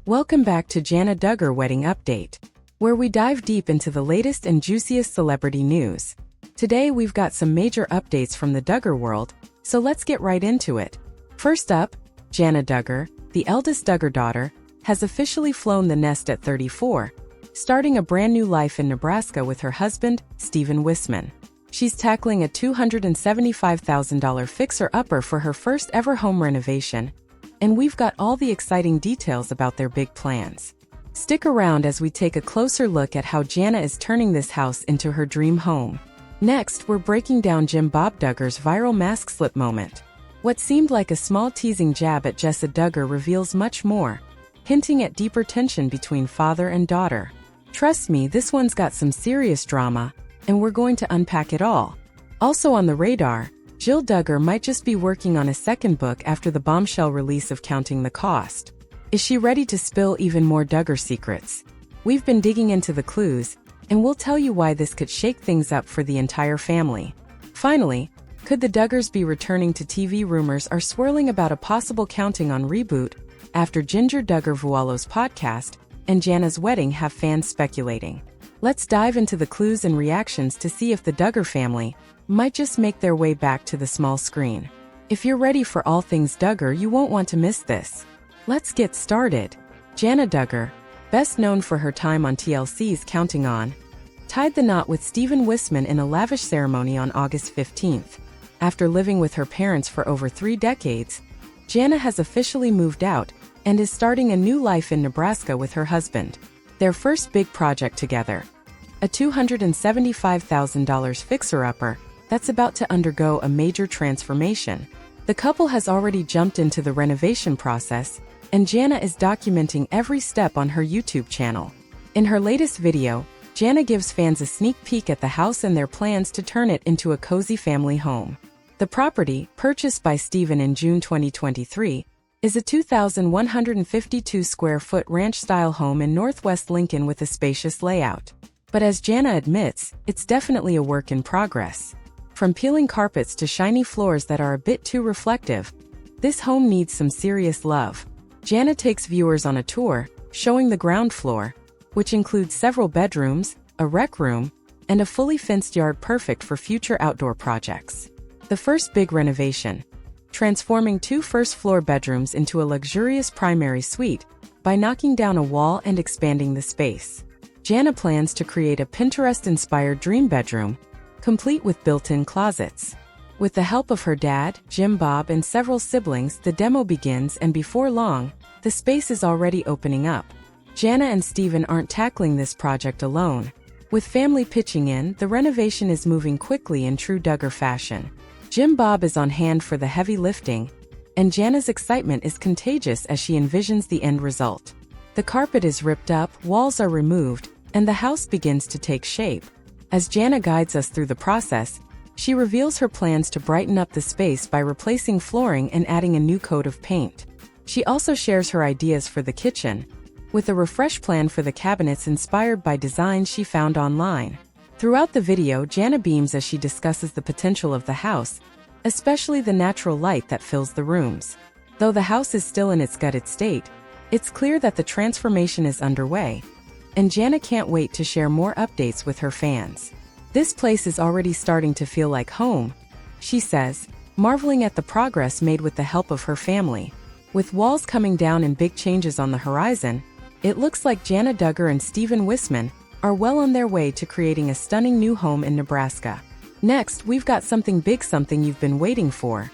Welcome back to Jana Dugger Wedding Update, where we dive deep into the latest and juiciest celebrity news. Today we've got some major updates from the Dugger world, so let's get right into it. First up, Jana Dugger, the eldest Dugger daughter, has officially flown the nest at 34, starting a brand new life in Nebraska with her husband, Stephen Wissman. She's tackling a $275,000 fixer-upper for her first ever home renovation, and we've got all the exciting details about their big plans. Stick around as we take a closer look at how Jana is turning this house into her dream home. Next, we're breaking down Jim Bob Dugger's viral mask slip moment. What seemed like a small teasing jab at Jessa Dugger reveals much more, hinting at deeper tension between father and daughter. Trust me, this one's got some serious drama, and we're going to unpack it all. Also on the radar, Jill Dugger might just be working on a second book after the bombshell release of Counting the Cost. Is she ready to spill even more Dugger secrets? We've been digging into the clues, and we'll tell you why this could shake things up for the entire family. Finally, could the Duggers be returning to TV? Rumors are swirling about a possible Counting on reboot after Ginger Duggar Vuolo's podcast and Jana's wedding have fans speculating. Let's dive into the clues and reactions to see if the Dugger family might just make their way back to the small screen. If you're ready for all things Dugger, you won't want to miss this. Let's get started. Jana Dugger, best known for her time on TLC's Counting On, tied the knot with Stephen Wissman in a lavish ceremony on August 15th. After living with her parents for over 3 decades, Jana has officially moved out and is starting a new life in Nebraska with her husband. Their first big project together, a $275,000 fixer-upper that's about to undergo a major transformation. The couple has already jumped into the renovation process, and Jana is documenting every step on her YouTube channel. In her latest video, Jana gives fans a sneak peek at the house and their plans to turn it into a cozy family home. The property, purchased by Stephen in June 2023, is a 2,152-square-foot ranch-style home in Northwest Lincoln with a spacious layout. But as Jana admits, it's definitely a work in progress. From peeling carpets to shiny floors that are a bit too reflective, this home needs some serious love. Jana takes viewers on a tour, showing the ground floor, which includes several bedrooms, a rec room, and a fully fenced yard perfect for future outdoor projects. The first big renovation, transforming 2 first-floor bedrooms into a luxurious primary suite by knocking down a wall and expanding the space. Jana plans to create a Pinterest-inspired dream bedroom, complete with built-in closets. With the help of her dad, Jim Bob, and several siblings, the demo begins, and before long, the space is already opening up. Jana and Stephen aren't tackling this project alone. With family pitching in, the renovation is moving quickly in true Dugger fashion. Jim Bob is on hand for the heavy lifting, and Jana's excitement is contagious as she envisions the end result. The carpet is ripped up, walls are removed, and the house begins to take shape. As Jana guides us through the process, she reveals her plans to brighten up the space by replacing flooring and adding a new coat of paint. She also shares her ideas for the kitchen, with a refresh plan for the cabinets inspired by designs she found online. Throughout the video, Jana beams as she discusses the potential of the house, especially the natural light that fills the rooms. Though the house is still in its gutted state, it's clear that the transformation is underway, and Jana can't wait to share more updates with her fans. This place is already starting to feel like home, she says, marveling at the progress made with the help of her family. With walls coming down and big changes on the horizon, it looks like Jana Dugger and Stephen Wissman are well on their way to creating a stunning new home in Nebraska. Next, we've got something big, something you've been waiting for.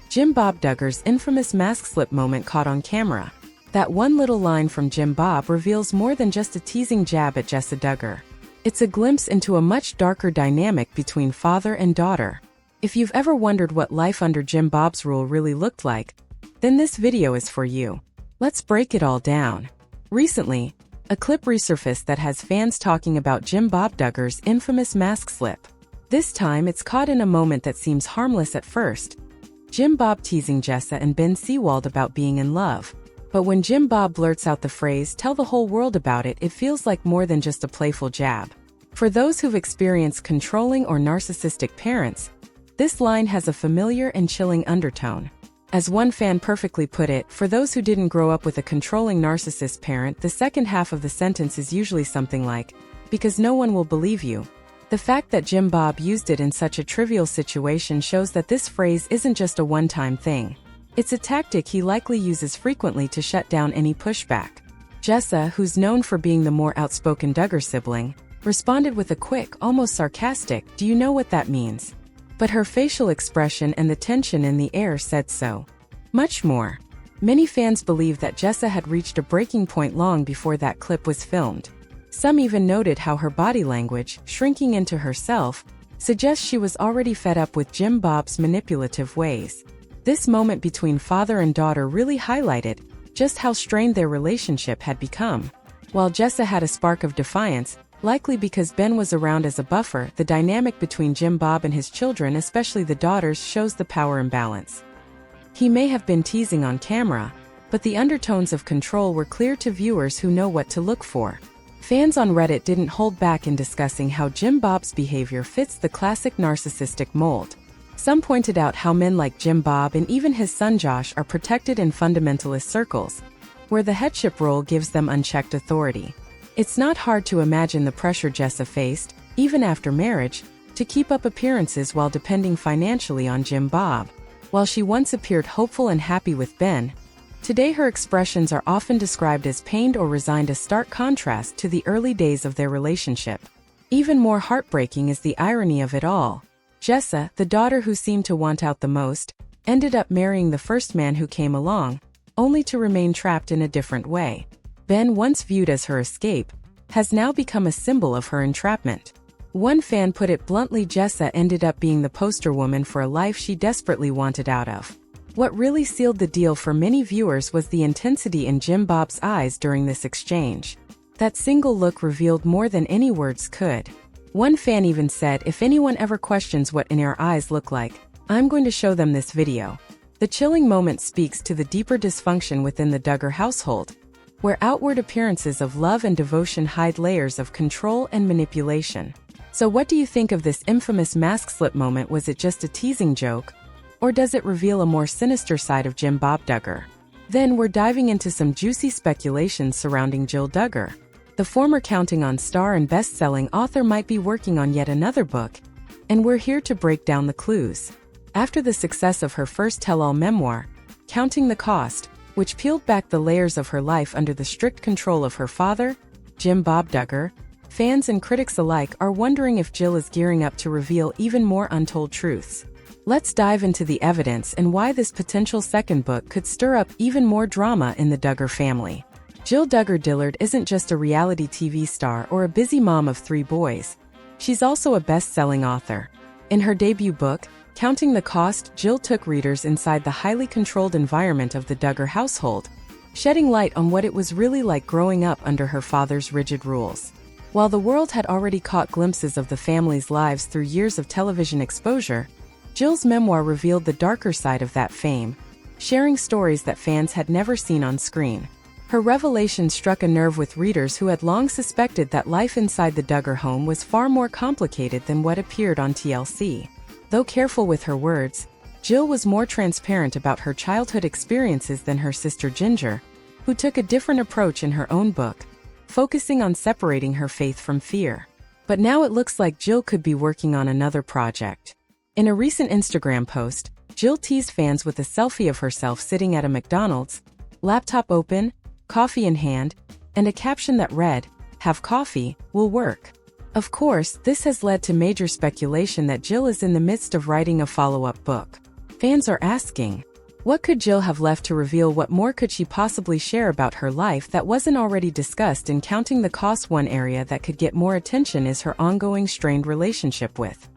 Jim Bob Dugger's infamous mask slip moment caught on camera. That one little line from Jim Bob reveals more than just a teasing jab at Jessa Dugger. It's a glimpse into a much darker dynamic between father and daughter. If you've ever wondered what life under Jim Bob's rule really looked like, then this video is for you. Let's break it all down. Recently, a clip resurfaced that has fans talking about Jim Bob Dugger's infamous mask slip. This time, it's caught in a moment that seems harmless at first. Jim Bob teasing Jessa and Ben Seawald about being in love. But when Jim Bob blurts out the phrase, "Tell the whole world about it," it feels like more than just a playful jab. For those who've experienced controlling or narcissistic parents, this line has a familiar and chilling undertone. As one fan perfectly put it, for those who didn't grow up with a controlling narcissist parent, the second half of the sentence is usually something like, "Because no one will believe you." The fact that Jim Bob used it in such a trivial situation shows that this phrase isn't just a one-time thing. It's a tactic he likely uses frequently to shut down any pushback. Jessa, who's known for being the more outspoken Duggar sibling, responded with a quick, almost sarcastic, "Do you know what that means?" But her facial expression and the tension in the air said so much more. Many fans believe that Jessa had reached a breaking point long before that clip was filmed. Some even noted how her body language, shrinking into herself, suggests she was already fed up with Jim Bob's manipulative ways. This moment between father and daughter really highlighted just how strained their relationship had become. While Jessa had a spark of defiance, likely because Ben was around as a buffer, the dynamic between Jim Bob and his children, especially the daughters, shows the power imbalance. He may have been teasing on camera, but the undertones of control were clear to viewers who know what to look for. Fans on Reddit didn't hold back in discussing how Jim Bob's behavior fits the classic narcissistic mold. Some pointed out how men like Jim Bob and even his son Josh are protected in fundamentalist circles, where the headship role gives them unchecked authority. It's not hard to imagine the pressure Jessa faced, even after marriage, to keep up appearances while depending financially on Jim Bob. While she once appeared hopeful and happy with Ben, today her expressions are often described as pained or resigned, a stark contrast to the early days of their relationship. Even more heartbreaking is the irony of it all. Jessa, the daughter who seemed to want out the most, ended up marrying the first man who came along, only to remain trapped in a different way. Ben, once viewed as her escape, has now become a symbol of her entrapment. One fan put it bluntly, Jessa ended up being the poster woman for a life she desperately wanted out of. What really sealed the deal for many viewers was the intensity in Jim Bob's eyes during this exchange. That single look revealed more than any words could. One fan even said, "If anyone ever questions what in our eyes look like, I'm going to show them this video." The chilling moment speaks to the deeper dysfunction within the Duggar household, where outward appearances of love and devotion hide layers of control and manipulation. So what do you think of this infamous mask slip moment? Was it just a teasing joke, or does it reveal a more sinister side of Jim Bob Duggar? Then we're diving into some juicy speculations surrounding Jill Duggar. The former Counting On star and best-selling author might be working on yet another book, and we're here to break down the clues. After the success of her first tell-all memoir, Counting the Cost, which peeled back the layers of her life under the strict control of her father, Jim Bob Duggar, fans and critics alike are wondering if Jill is gearing up to reveal even more untold truths. Let's dive into the evidence and why this potential second book could stir up even more drama in the Duggar family. Jill Duggar Dillard isn't just a reality TV star or a busy mom of 3 boys. She's also a best-selling author. In her debut book, Counting the Cost, Jill took readers inside the highly controlled environment of the Duggar household, shedding light on what it was really like growing up under her father's rigid rules. While the world had already caught glimpses of the family's lives through years of television exposure, Jill's memoir revealed the darker side of that fame, sharing stories that fans had never seen on screen. Her revelation struck a nerve with readers who had long suspected that life inside the Duggar home was far more complicated than what appeared on TLC. Though careful with her words, Jill was more transparent about her childhood experiences than her sister Ginger, who took a different approach in her own book, focusing on separating her faith from fear. But now it looks like Jill could be working on another project. In a recent Instagram post, Jill teased fans with a selfie of herself sitting at a McDonald's, laptop open, coffee in hand, and a caption that read, "Have coffee, will work." Of course, this has led to major speculation that Jill is in the midst of writing a follow-up book. Fans are asking, what could Jill have left to reveal? What more could she possibly share about her life that wasn't already discussed in Counting the Cost? One area that could get more attention is her ongoing strained relationship with